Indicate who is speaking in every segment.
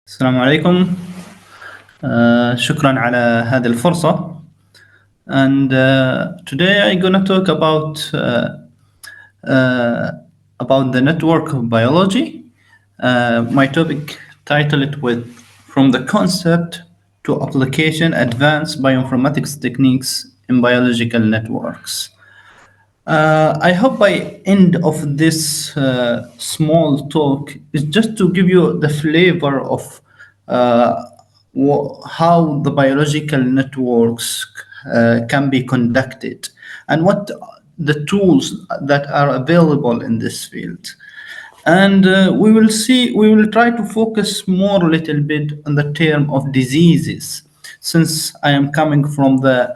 Speaker 1: السلام عليكم. شكرا على هذه الفرصة. And today I'm gonna talk uh, about the network of biology. My topic titled with From the Concept to Application Advanced Bioinformatics Techniques in Biological Networks. I hope by end of this small talk is just to give you the flavor of uh, how the biological networks can be conducted and what the tools that are available in this field. And we will try to focus more a little bit on the term of diseases, since I am coming from the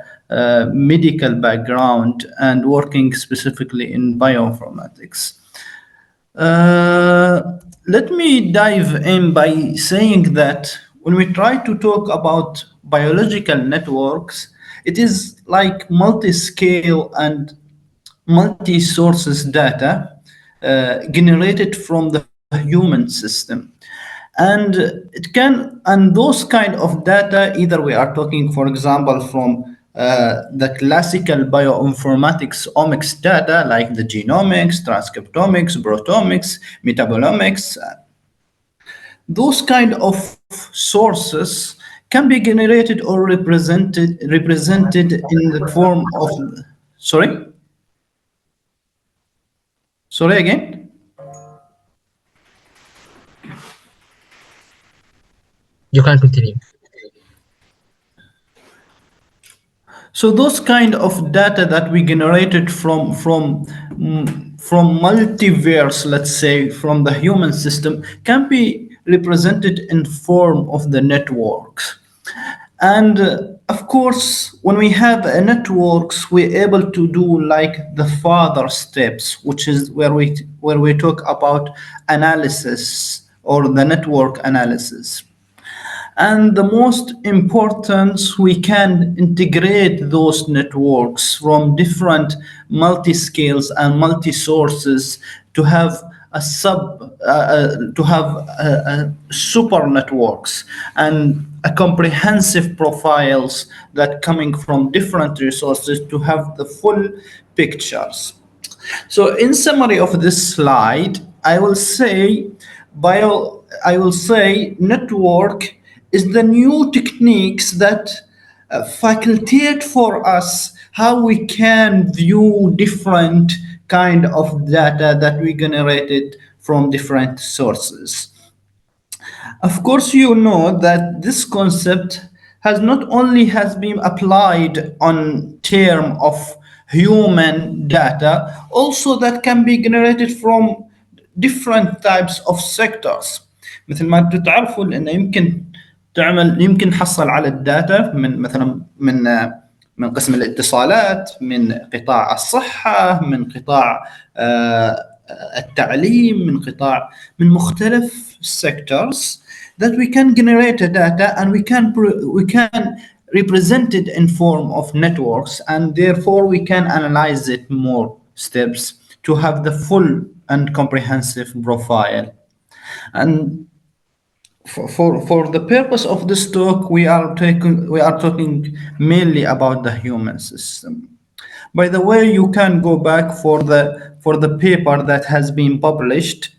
Speaker 1: medical background and working specifically in bioinformatics. Let me dive in by saying that when we try to talk about biological networks, it is like multi scale and multi sources data generated from the human system. And and those kind of data, either we are talking, for example, from the classical bioinformatics omics data like the genomics, transcriptomics, proteomics, metabolomics. Those kind of sources can be generated or represented in the form of, sorry, sorry again.
Speaker 2: You can continue.
Speaker 1: So those kind of data that we generated from multiverse, let's say, from the human system, can be represented in form of the networks. And of course, when we have a networks, we're able to do like the further steps, which is where we talk about analysis or the network analysis. And the most important, we can integrate those networks from different multi-scales and multi-sources to have a super networks and a comprehensive profiles that coming from different resources to have the full pictures. So in summary of this slide, I will say network is the new techniques that facilitate for us how we can view different kind of data that we generated from different sources. Of course, you know that this concept has not only has been applied on term of human data, also that can be generated from different types of sectors. مثل ما انتم تعرفوا انه يمكن نحصل على الداتا من مثلا من قسم الاتصالات، من قطاع الصحة، من قطاع التعليم، من مختلف sectors that we can generate a data and we can represent it in form of networks, and therefore we can analyze it more steps to have the full and comprehensive profile. And for the purpose of this talk, we are talking mainly about the human system. By the way, you can go back for the paper that has been published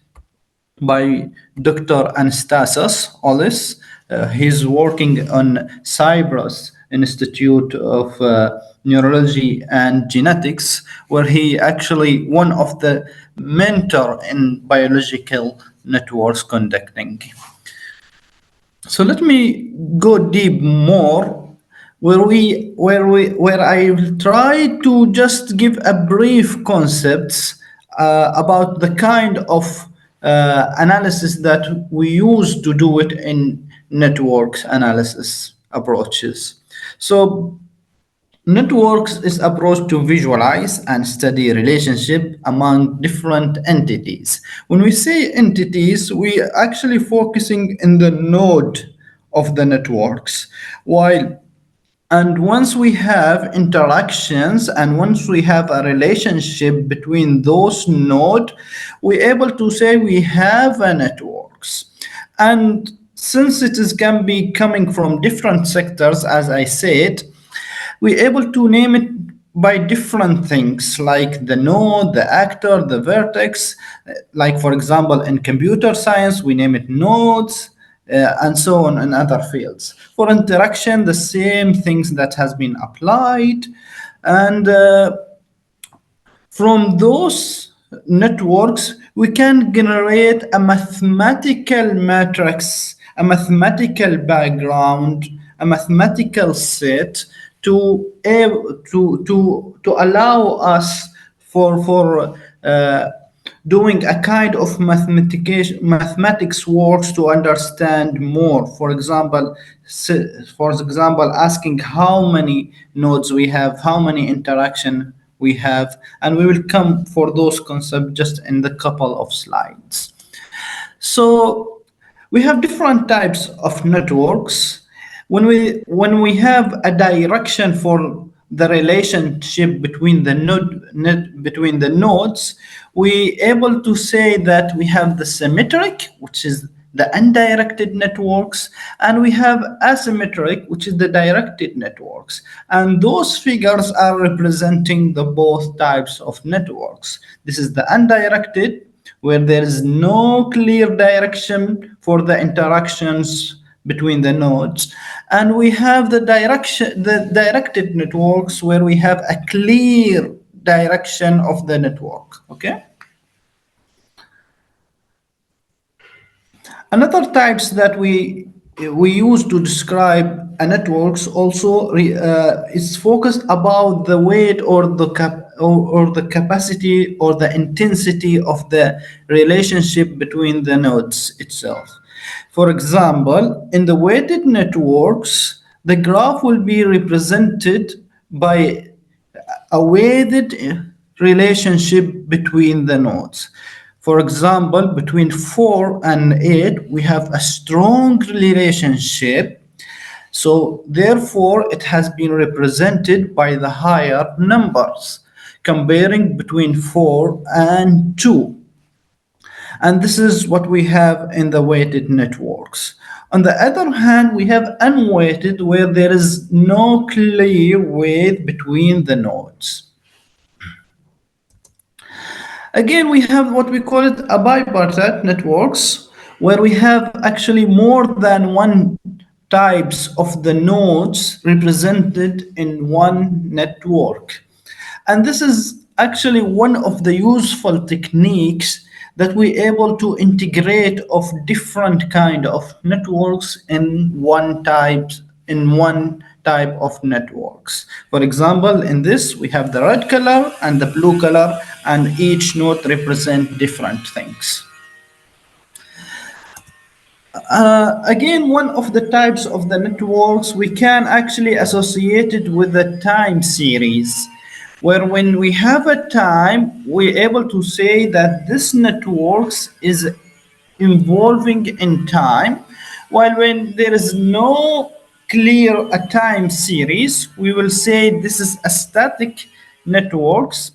Speaker 1: by Dr. Anastasis Ollis. He's working on Cyprus Institute of Neurology and Genetics, where he actually one of the mentor in biological networks conducting. So let me go deep more, where I will try to just give a brief concepts about the kind of analysis that we use to do it in networks analysis approaches. So networks is approach to visualize and study relationship among different entities. When we say entities, we are actually focusing in the node of the networks. And once we have interactions and once we have a relationship between those nodes, we're able to say we have a networks. And since it is can be coming from different sectors, as I said, we're able to name it by different things like the node, the actor, the vertex. Like, for example, in computer science, we name it nodes, and so on in other fields. For interaction, the same things that has been applied. And from those networks, we can generate a mathematical matrix, a mathematical background, a mathematical set to allow us for doing a kind of mathematics works to understand more. For example, asking how many nodes we have, how many interaction we have, and we will come for those concepts just in the couple of slides. So we have different types of networks. When we have a direction for the relationship between between the nodes, we able to say that we have the symmetric, which is the undirected networks, and we have asymmetric, which is the directed networks. And those figures are representing the both types of networks. This is the undirected, where there is no clear direction for the interactions between the nodes, and we have the directed networks, where we have a clear direction of the network. Okay. Another types that we use to describe a networks also is focused about the weight or the capacity or the intensity of the relationship between the nodes itself. For example, in the weighted networks, the graph will be represented by a weighted relationship between the nodes. For example, between 4 and 8, we have a strong relationship. So, therefore, it has been represented by the higher numbers, comparing between 4 and 2. And this is what we have in the weighted networks. On the other hand, we have unweighted, where there is no clear weight between the nodes. Again, we have what we call it a bipartite networks, where we have actually more than one types of the nodes represented in one network. And this is actually one of the useful techniques that we're able to integrate of different kind of networks in one type of networks. For example, in this we have the red color and the blue color, and each node represent different things. Again, one of the types of the networks we can actually associate it with the time series, where when we have a time, we're able to say that this networks is evolving in time, while when there is no clear a time series, we will say this is a static networks.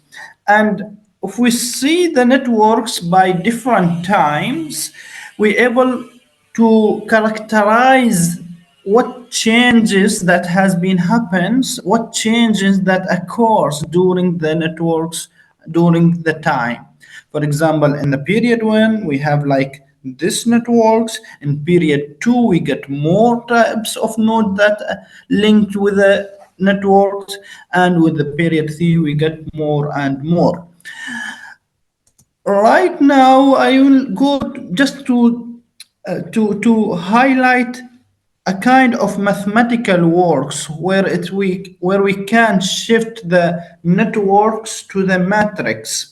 Speaker 1: And if we see the networks by different times, we're able to characterize what changes that has been happens, what changes that occurs during the networks during the time. For example, in the period one, we have like this networks. In period two, we get more types of node that linked with the networks, and with the period three, we get more and more. Right now, I will go just to highlight a kind of mathematical works where we can shift the networks to the matrix.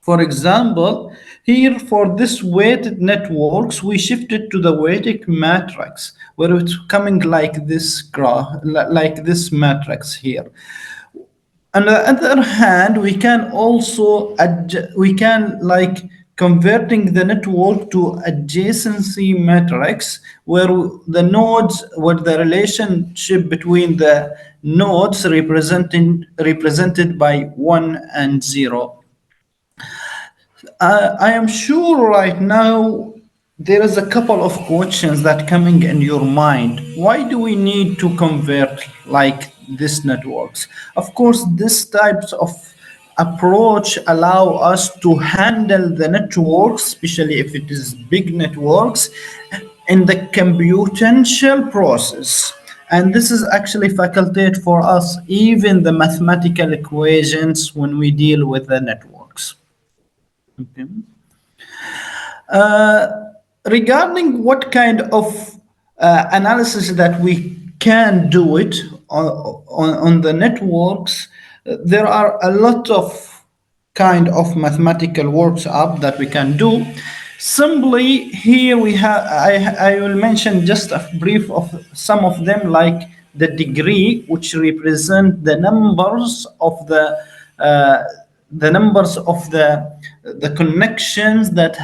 Speaker 1: For example, here for this weighted networks, we shifted to the weighted matrix, where it's coming like this graph, like this matrix here. On the other hand, we can also we can like converting the network to adjacency matrix, where where the relationship between the nodes represented by 1 and 0. I am sure right now there is a couple of questions that coming in your mind. Why do we need to convert like this networks? Of course, this types of approach allow us to handle the networks, especially if it is big networks, in the computational process. And this is actually facultative for us, even the mathematical equations when we deal with the networks. Okay. Uh, Regarding what kind of analysis that we can do it on the networks, there are a lot of kind of mathematical works up that we can do. Simply here we have, I will mention just a brief of some of them, like the degree, which represent uh, the numbers of the connections that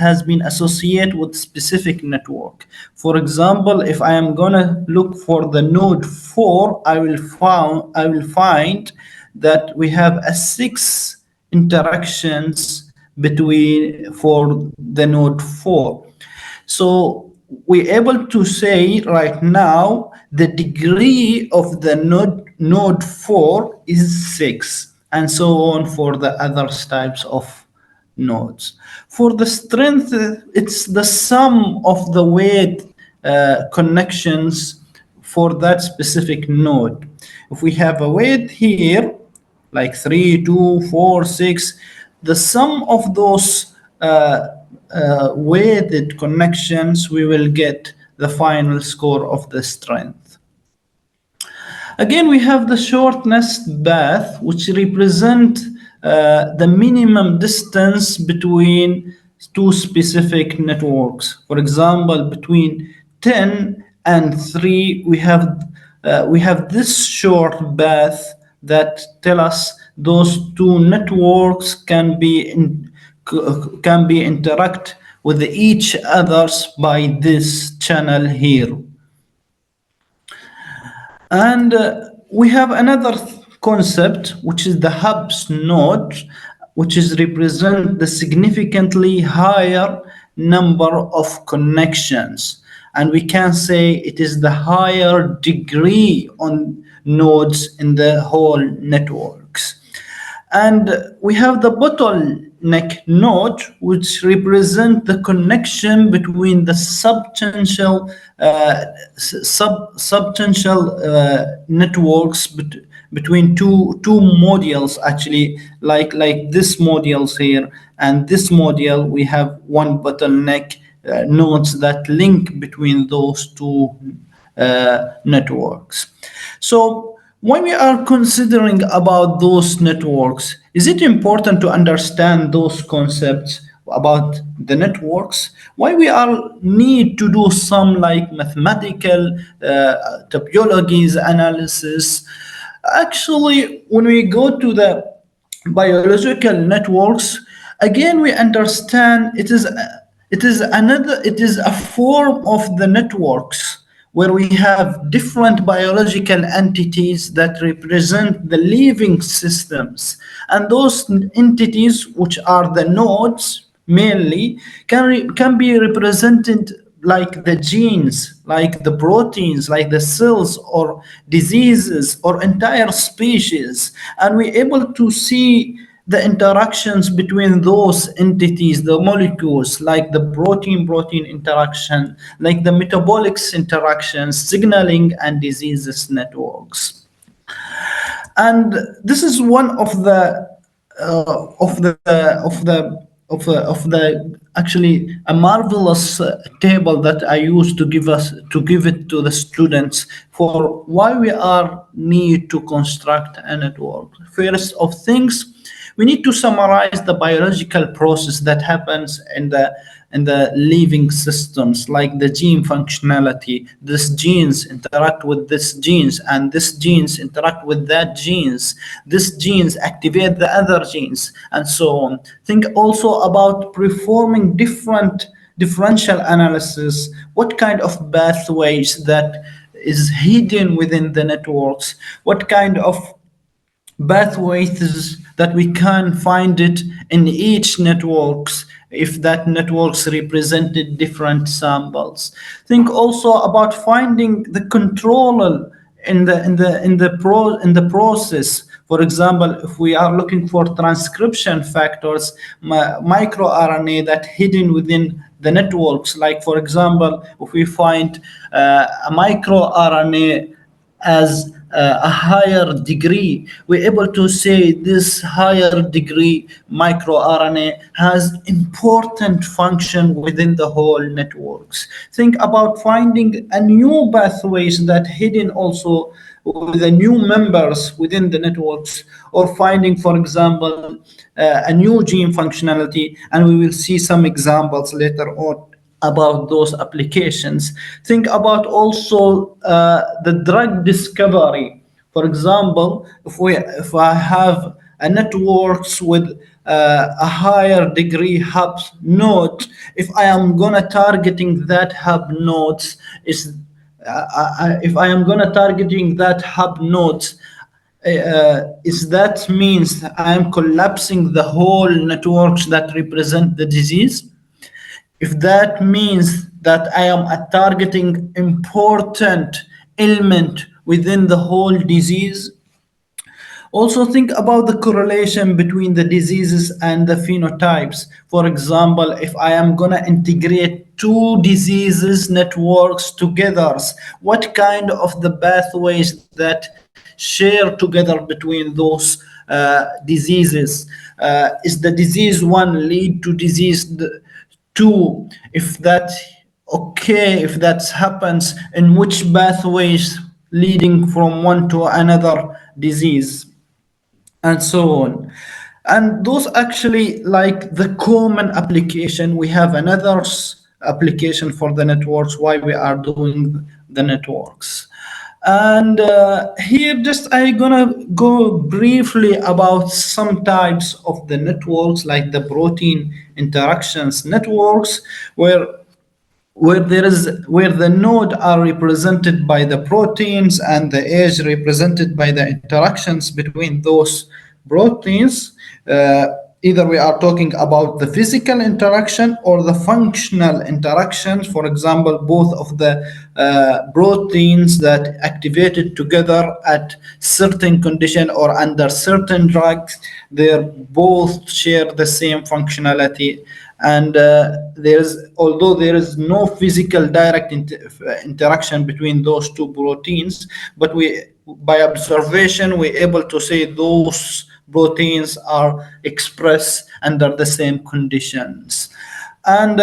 Speaker 1: has been associated with specific network. For example, if I am gonna look for the node 4, I will find that we have a 6 interactions between for the node 4. So we're able to say right now the degree of the node 4 is 6, and so on for the other types of nodes. For the strength, it's the sum of the weight connections for that specific node. If we have a weight here, like 3, 2, 4, 6, the sum of those weighted connections, we will get the final score of the strength. Again, we have the shortest path, which represent the minimum distance between two specific networks. For example, between 10 and 3, we have this short path that tell us those two networks can be interact with each others by this channel here. And we have another concept, which is the hubs node, which is represent the significantly higher number of connections. And we can say it is the higher degree on nodes in the whole networks. And we have the bottleneck node, which represent the connection between the substantial networks between two modules, actually, like this modules here and this module. We have one bottleneck nodes that link between those two networks. So when we are considering about those networks, is it important to understand those concepts about the networks? Why we are need to do some like mathematical topologies analysis? Actually, when we go to the biological networks, again we understand it is a form of the networks where we have different biological entities that represent the living systems, and those entities, which are the nodes mainly, can be represented like the genes, like the proteins, like the cells or diseases or entire species. And we're able to see the interactions between those entities, the molecules, like the protein-protein interaction, like the metabolics interactions, signaling and diseases networks. And this is one of the actually a marvelous table that I used to give it to the students for why we are need to construct a network. First of things, we need to summarize the biological process that happens in the living systems, like the gene functionality. These genes interact with this genes, and these genes interact with that genes. These genes activate the other genes, and so on. Think also about performing differential analysis. What kind of pathways that is hidden within the networks? What kind of pathways that we can find it in each networks if that networks represented different samples. Think also about finding the controller in the process. For example, if we are looking for transcription factors, microRNA that hidden within the networks, like for example, if we find a microRNA as a higher degree, we're able to say this higher degree microRNA has important function within the whole networks. Think about finding a new pathways that hidden also with the new members within the networks, or finding, for example, a new gene functionality, and we will see some examples later on about those applications. Think about also the drug discovery. For example, if I have a networks with a higher degree hub node, if I am gonna targeting that hub nodes is if I am gonna targeting that hub nodes, is that means I am collapsing the whole networks that represent the disease? If that means that I am targeting important element within the whole disease, also think about the correlation between the diseases and the phenotypes. For example, if I am gonna integrate two diseases networks together, what kind of the pathways that share together between those diseases? Is the disease one lead to disease two? If that okay, if that happens, in which pathways leading from one to another disease, and so on. And those actually like the common application. We have another application for the networks, why we are doing the networks. And here just I gonna go briefly about some types of the networks, like the protein interactions networks, where the node are represented by the proteins and the edge represented by the interactions between those proteins. uh, Either we are talking about the physical interaction or the functional interactions. For example, both of the proteins that activated together at certain condition or under certain drugs, they both share the same functionality. And there's although there is no physical direct interaction between those two proteins, but we by observation we're able to say those proteins are expressed under the same conditions. And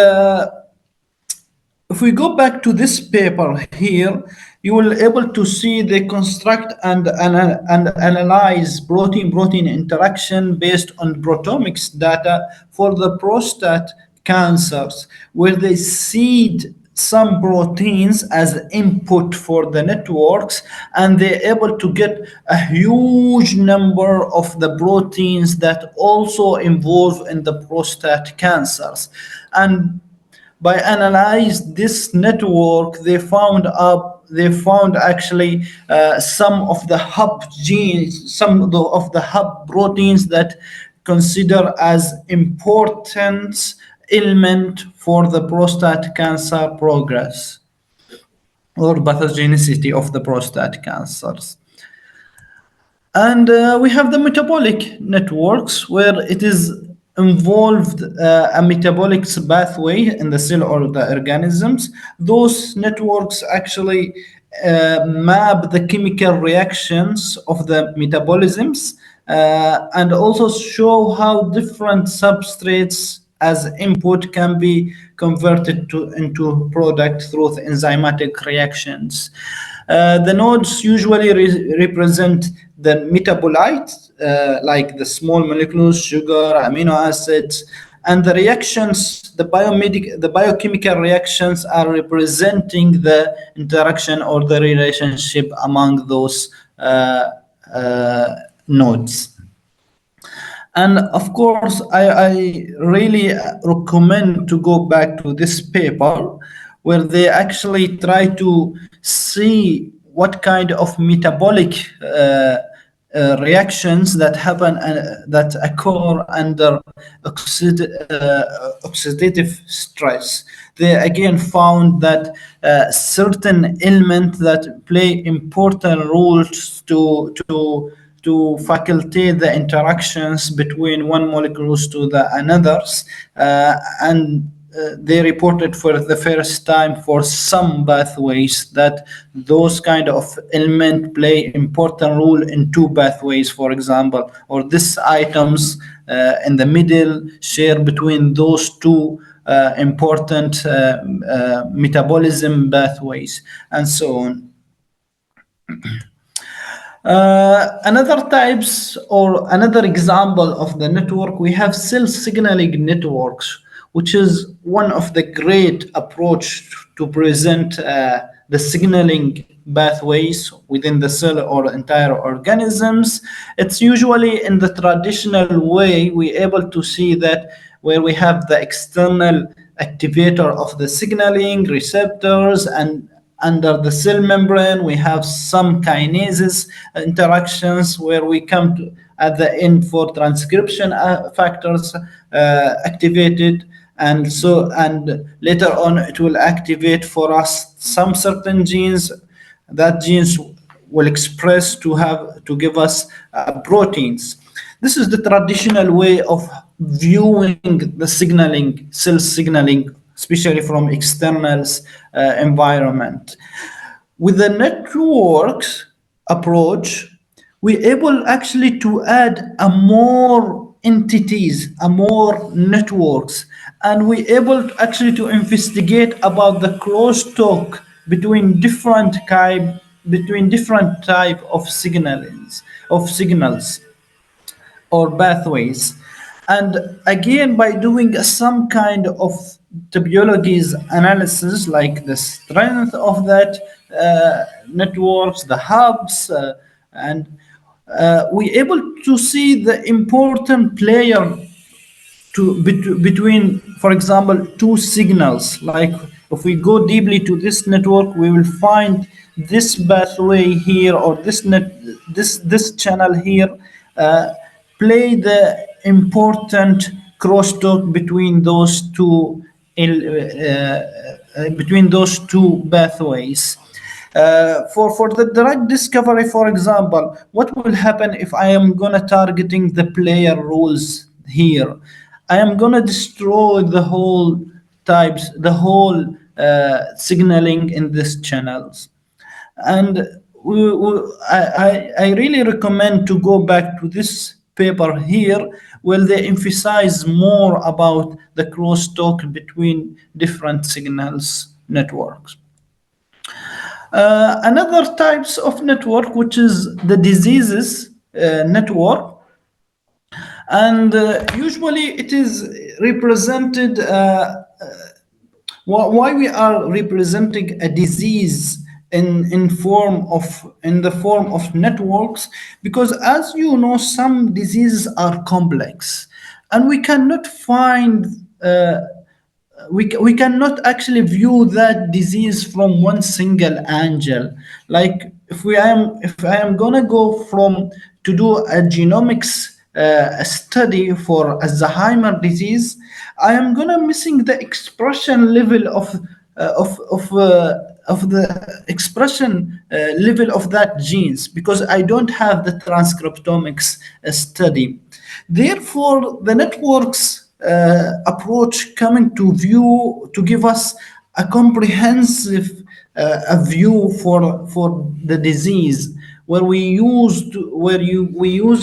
Speaker 1: if we go back to this paper here, you will able to see they construct and analyze protein-protein interaction based on proteomics data for the prostate cancers, where they seed some proteins as input for the networks, and they're able to get a huge number of the proteins that also involve in the prostate cancers. And by analyze this network, they found actually some of the hub genes, some of the hub proteins that consider as important element for the prostate cancer progress or pathogenicity of the prostate cancers. And we have the metabolic networks, where it is involved a metabolic pathway in the cell or the organisms. Those networks actually map the chemical reactions of the metabolisms, and also show how different substrates as input can be converted into product through the enzymatic reactions. The nodes usually represent the metabolites, like the small molecules, sugar, amino acids, and the reactions, the biochemical reactions are representing the interaction or the relationship among those nodes. And of course, I really recommend to go back to this paper, where they actually try to see what kind of metabolic reactions that happen that occur under oxidative stress. They again found that certain elements that play important roles to facilitate the interactions between one molecules to the another's, and they reported for the first time for some pathways that those kind of element play important role in two pathways, for example, or these items in the middle share between those two important metabolism pathways, and so on. Another types or another example of the network, we have cell signaling networks, which is one of the great approach to present the signaling pathways within the cell or entire organisms. It's usually in the traditional way we able to see that where we have the external activator of the signaling receptors, and under the cell membrane we have some kinases interactions where we come to at the end for transcription factors activated, and so and later on it will activate for us some certain genes. That genes will express to have to give us proteins. This is the traditional way of viewing the signaling, cell signaling, especially from externals environment. With the networks approach, we're able actually to add a more entities, a more networks, and we're able to actually to investigate about the crosstalk between different type of signals or pathways. And again, by doing some kind of topologies analysis, like the strength of that networks, the hubs, and we able to see the important player between, for example, two signals. Like if we go deeply to this network, we will find this pathway here or this channel here uh, play the important crosstalk between those two pathways. For the drug discovery, for example, what will happen if I am gonna targeting the player rules here? I am gonna destroy the whole signaling in these channels. And I really recommend to go back to this paper here where they emphasize more about the crosstalk between different signals networks. Another types of network, which is the diseases network, and usually it is represented. Why we are representing a disease in the form of networks? Because as you know, some diseases are complex, and we cannot find. We cannot actually view that disease from one single angle. Like if I am gonna go from to do a genomics study for Alzheimer disease, I am gonna missing the expression level of the expression level of that genes, because I don't have the transcriptomics study. Therefore, the networks approach coming to view to give us a comprehensive a view for the disease, where we use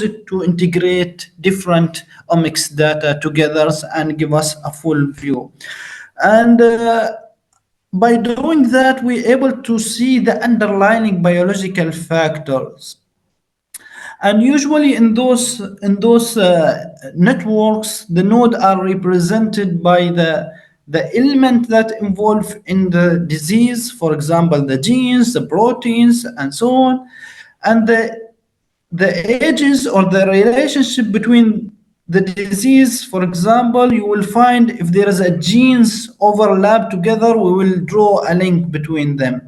Speaker 1: it to integrate different omics data together and give us a full view. And by doing that, we're able to see the underlying biological factors. And usually in those networks, the node are represented by the element that involve in the disease, for example, the genes, the proteins, and so on. And the ages or the relationship between the disease, for example, you will find if there is a genes overlap together, we will draw a link between them.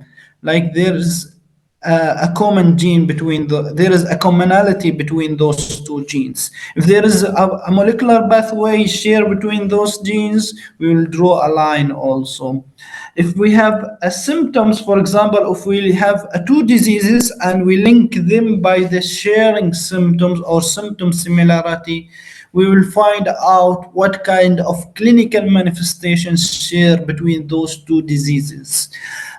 Speaker 1: Like there's a common gene between there is a commonality between those two genes. If there is a molecular pathway share between those genes, we will draw a line also. If we have a symptoms, for example, if we have two diseases and we link them by the sharing symptoms or symptom similarity, we will find out what kind of clinical manifestations share between those two diseases.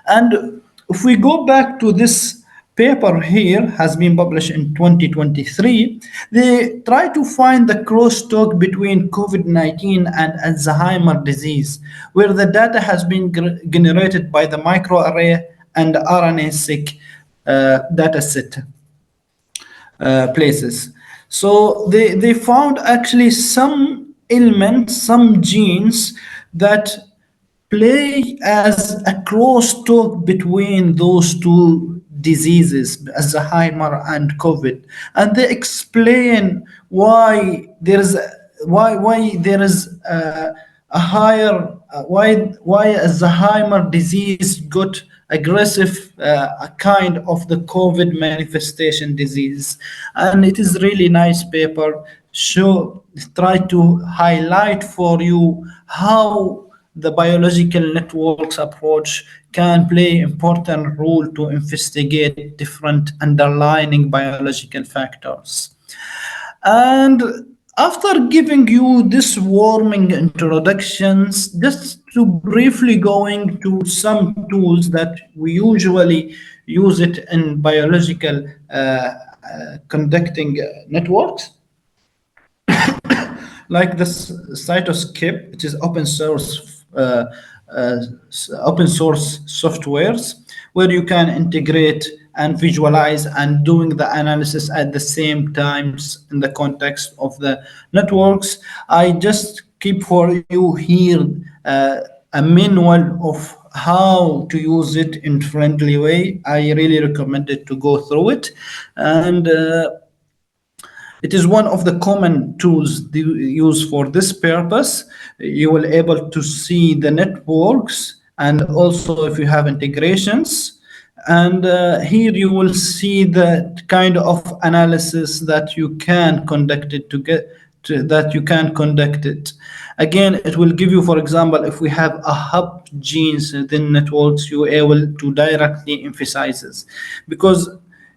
Speaker 1: And if we go back to this paper here, has been published in 2023, they try to find the crosstalk between COVID-19 and Alzheimer disease, where the data has been generated by the microarray and RNA-seq data set places. So they found actually some elements, some genes that play as a crosstalk between those two diseases, Alzheimer and COVID, and they explain why there is a higher why Alzheimer disease got aggressive a kind of the COVID manifestation disease. And it is really nice paper, show try to highlight for you how the biological networks approach can play important role to investigate different underlying biological factors. And after giving you this warming introductions, just to briefly going to some tools that we usually use it in biological conducting networks, like this Cytoscape, which is open source softwares where you can integrate and visualize and doing the analysis at the same times in the context of the networks. I just keep for you here a manual of how to use it in friendly way. I really recommend it to go through it. And it is one of the common tools used for this purpose. You will able to see the networks, and also if you have integrations. And here you will see the kind of analysis that you can conduct it that you can conduct it. Again, it will give you, for example, if we have a hub genes within networks, you are able to directly emphasize this, because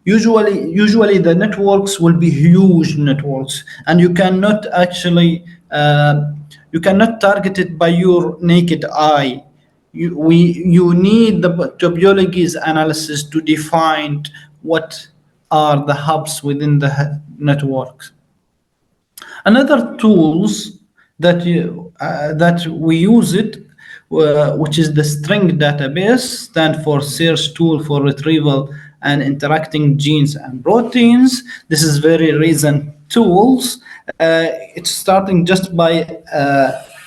Speaker 1: usually the networks will be huge networks, and you cannot actually you cannot target it by your naked eye. You need the topologies analysis to define what are the hubs within the network. Another tools that we use it, which is the string database, stand for search tool for retrieval and interacting genes and proteins. This is very recent tools. It's starting just by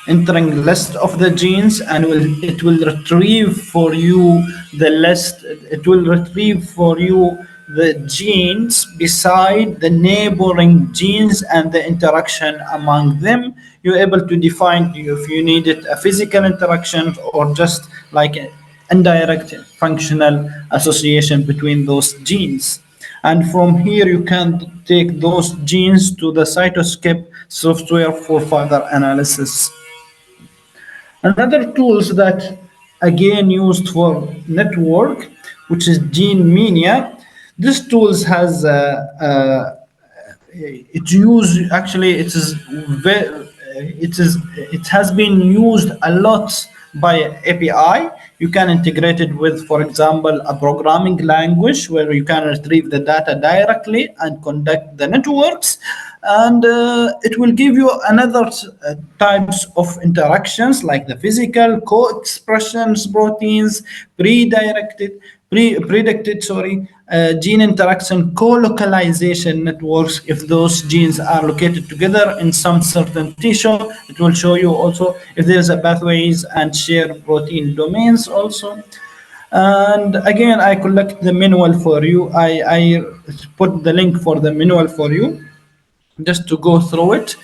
Speaker 1: entering list of the genes, and it will retrieve for you the list. It will retrieve for you the genes beside the neighboring genes and the interaction among them. You're able to define if you needed a physical interaction or just like an indirect functional association between those genes. And from here, you can take those genes to the Cytoscape software for further analysis. Another tools that again used for network, which is Gene Mania. This tools has it use actually it has been used a lot by API. You can integrate it with, for example, a programming language where you can retrieve the data directly and conduct the networks, and it will give you another types of interactions like the physical co-expressions proteins, predicted, gene interaction co-localization networks. If those genes are located together in some certain tissue, it will show you also if there's a pathways and share protein domains also. And again, I collect the manual for you. I put the link for the manual for you just to go through it.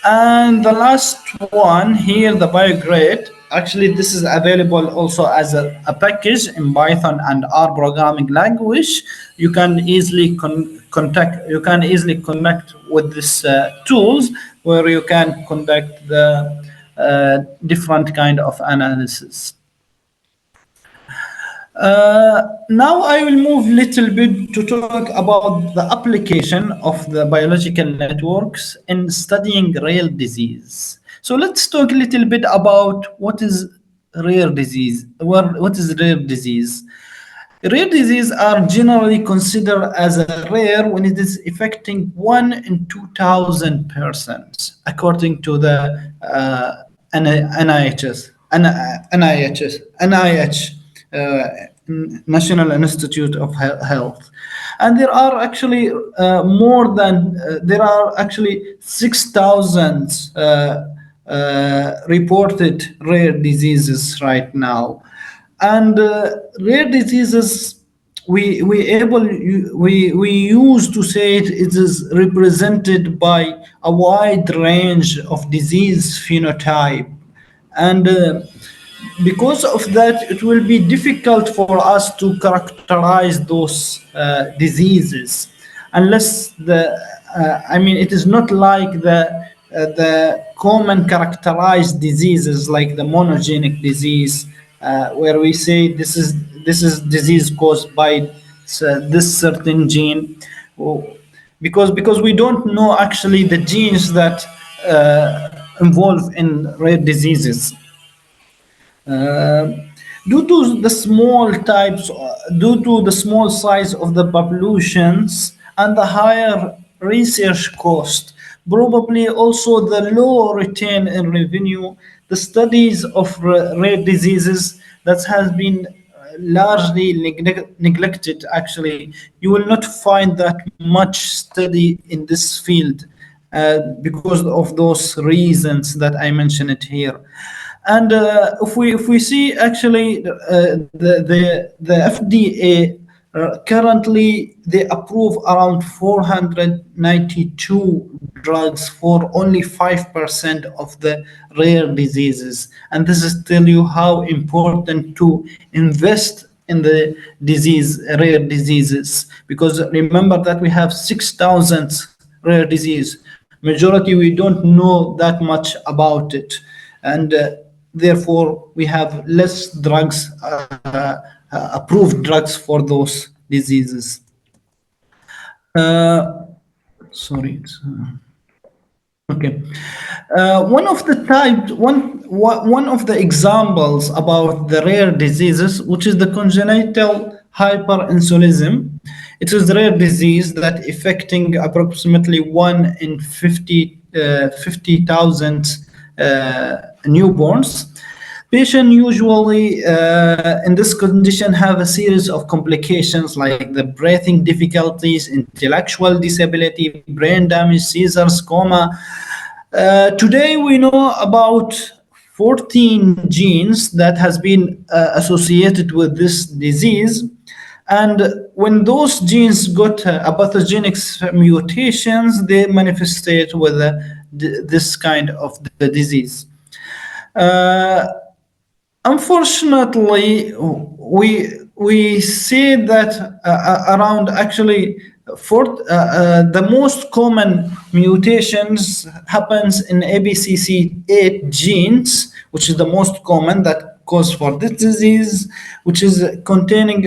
Speaker 1: And the last one here, the biograde, actually this is available also as a package in Python and R programming language. You can easily contact, you can easily connect with this tools where you can conduct the different kind of analysis. Now I will move little bit to talk about the application of the biological networks in studying rare disease. So let's talk a little bit about what is rare disease. What is rare disease? Rare diseases are generally considered as a rare when it is affecting 1 in 2,000 persons, according to the NIHS, NIH, National Institute of Health. And there are actually there are actually 6,000 reported rare diseases right now. And rare diseases, we use to say it is represented by a wide range of disease phenotype. And because of that, it will be difficult for us to characterize those diseases unless I mean, it is not like the common characterized diseases like the monogenic disease, where we say this is disease caused by this certain gene. Oh, because we don't know actually the genes that involve in rare diseases. Uh, due to the small size of the populations and the higher research cost, probably also the low return in revenue, the studies of rare diseases that has been largely neglected. Actually, you will not find that much study in this field because of those reasons that I mentioned it here. And if we see actually the FDA currently they approve around 492 drugs for only 5% of the rare diseases, and this is tell you how important to invest in the rare diseases, because remember that we have 6,000 rare disease. Majority we don't know that much about it, and therefore we have less drugs, approved drugs for those diseases. uh, Sorry, okay. One of the examples about the rare diseases, which is the congenital hyperinsulinism. It is a rare disease that affecting approximately 1 in 50,000 newborns. Patients usually in this condition have a series of complications like the breathing difficulties, intellectual disability, brain damage, seizures, coma. Today we know about 14 genes that has been associated with this disease, and when those genes got a pathogenic mutations, they manifestate with this kind of the disease. Uh, Unfortunately, we see that around actually the most common mutations happens in ABCC8 genes, which is the most common that cause for this disease, which is containing,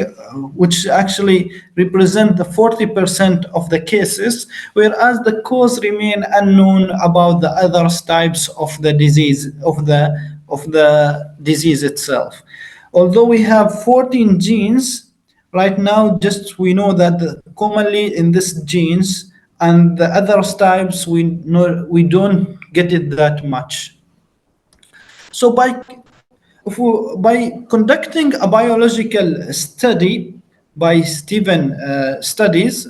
Speaker 1: which actually represent the 40% of the cases, whereas the cause remain unknown about the other types of the disease of the disease itself. Although we have 14 genes right now, just we know that commonly in these genes, and the other types we don't get it that much. So by conducting a biological study by Stephen studies,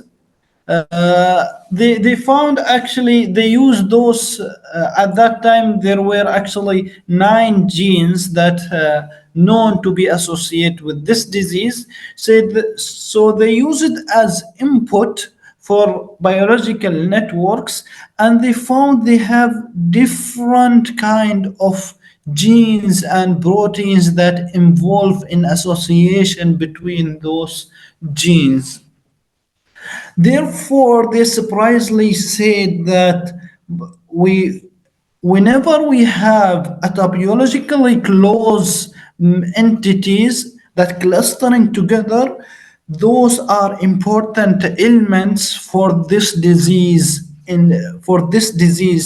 Speaker 1: they found actually they used those at that time there were actually 9 genes that known to be associated with this disease. So they use it as input for biological networks, and they found they have different kind of genes and proteins that involve in association between those genes. Therefore, they surprisingly said that we, whenever we have a topologically close entities that clustering together, those are important elements for this disease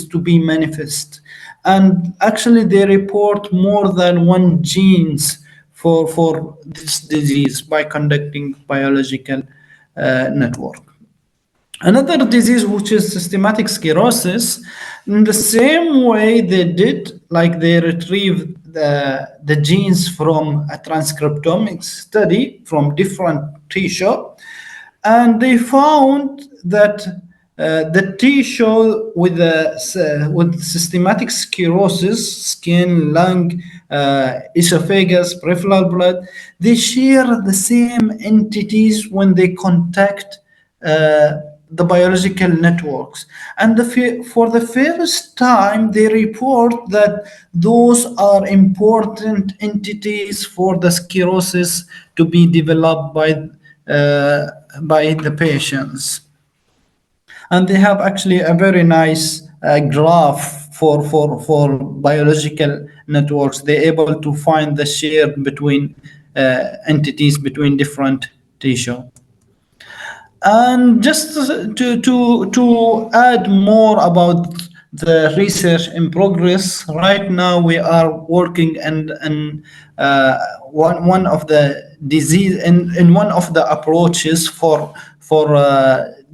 Speaker 1: to be manifest. And actually, they report more than one genes for this disease by conducting biological network. Another disease, which is systematic sclerosis, in the same way they did, like they retrieved the genes from a transcriptomic study from different tissue, and they found that the tissue with systematic sclerosis, skin, lung, esophagus, peripheral blood, they share the same entities when they contact the biological networks. And for the first time, they report that those are important entities for the sclerosis to be developed uh, by the patients. And they have actually a very nice graph for biological networks. They're able to find the share between entities between different tissue. And just to add more about the research in progress, right now we are working and one of the disease in one of the approaches for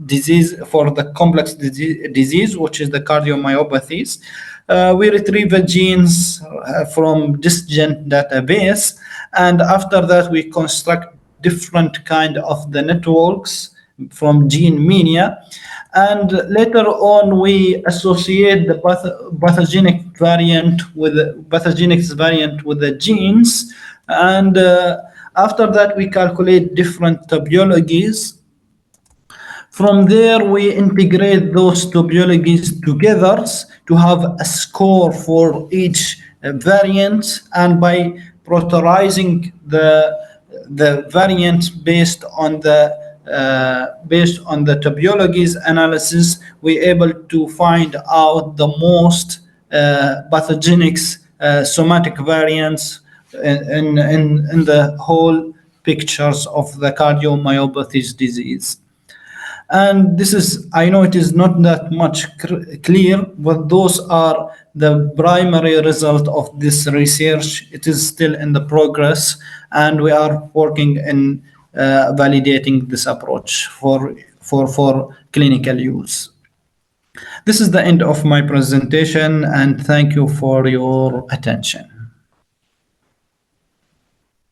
Speaker 1: disease for the complex disease, which is the cardiomyopathies. We retrieve the genes from disgent database, and after that we construct different kind of the networks from gene mania, and later on we associate the pathogenic variant with the genes, and after that we calculate different topologies. From there, we integrate those topologies together to have a score for each variant, and by prioritizing the variants based on the topologies analysis, we're able to find out the most pathogenic somatic variants in the whole pictures of the cardiomyopathy disease. And this is, I know it is not that much clear, but those are the primary result of this research. It is still in the progress, and we are working in validating this approach for clinical use. This is the end of my presentation, and thank you for your attention.